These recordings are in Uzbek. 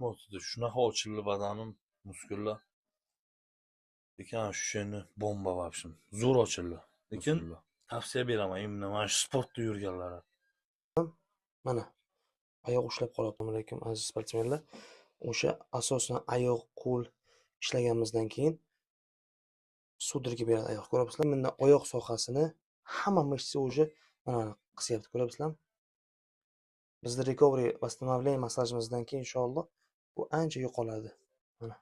yetmoqda. Shunaqa ochildi badanim, muskullar. Lekin ana shu sheni bomba vobshim. Zo'r ochildi. Lekin tavsiya beraman, endi mana shu sportda yurganlar. Mana oyoq ushlab qolyapti. Assalomu alaykum aziz sportsmenlar. O'sha asosan oyoq, qo'l ishlaganimizdan keyin sudraga beradi oyoq. Ko'ryapsizlar, mana oyoq sohasini hamma mышцы уже mana qisyapti. Ko'ryapsizlarmi? Bizda recovery, восстановление masajimizdan keyin inshaalloh bu ancha yo'qoladi. Mana.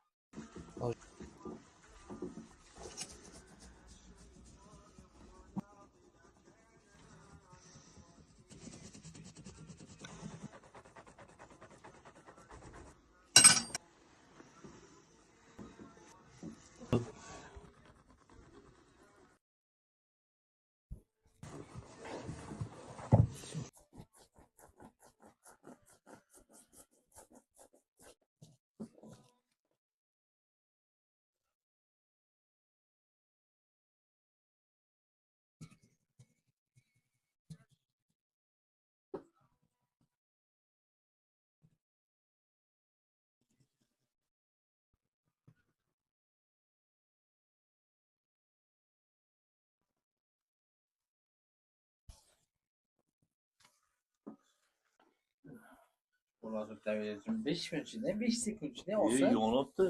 Ular o'taveradi. 5 minut ichida, 5 sekund ichida olsa. Yonibdi.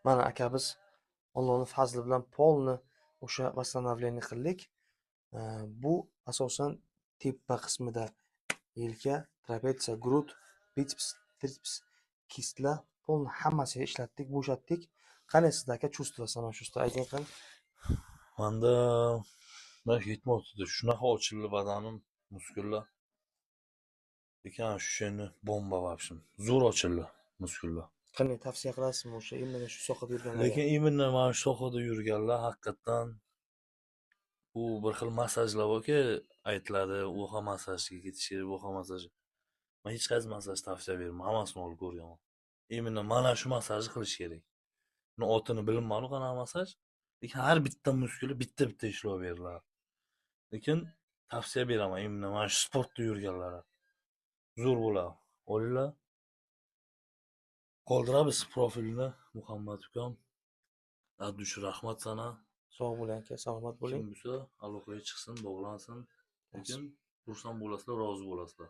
Mana aka biz Allohning fazli bilan polni o'sha восстановление qildik. Bu asosan tepa qismida yelka, trapetsiya, grud, biceps, triceps, kistlar polni hammasiga ishlatdik, bo'shatdik. Qani sizda aka чувство samочувствие ayting qani? Menda mana yetmoqda. Shunaqa ochildi badanim, muskullar. Lekin ana shu sheni bomba vobshim. Zo'r ochildi muskullar. Qanday tavsiya qilasizmi o'sha imенно shu sohada yurganlarga? Lekin именно mana shu sohada yurganlar haqiqatan u bir xil masajlar borki, aytiladi, u ham masajga ketish kerak, bu ham masaj. Men hech qaysi masaj tavsiya bermayman, hammasini olib ko'rganman. Именно mana shu masajni qilish kerak. Uni otini bilmayman, qanaqa masaj. Lekin har bitta muskuli bitta ishlov beriladi. Lekin tavsiya beraman, именно mana shu sportda yurganlar. Zo'r bo'ladi. Olinglar. Qoldiramiz profilni Muhammad ukam. Addush rahmat sana. Sog' bo'ling aka, salomat bo'ling. Kim bo'lsa aloqaga chiqsin, bog'lansin. Lekin xursand bo'lasizlar, rozi bo'lasizlar.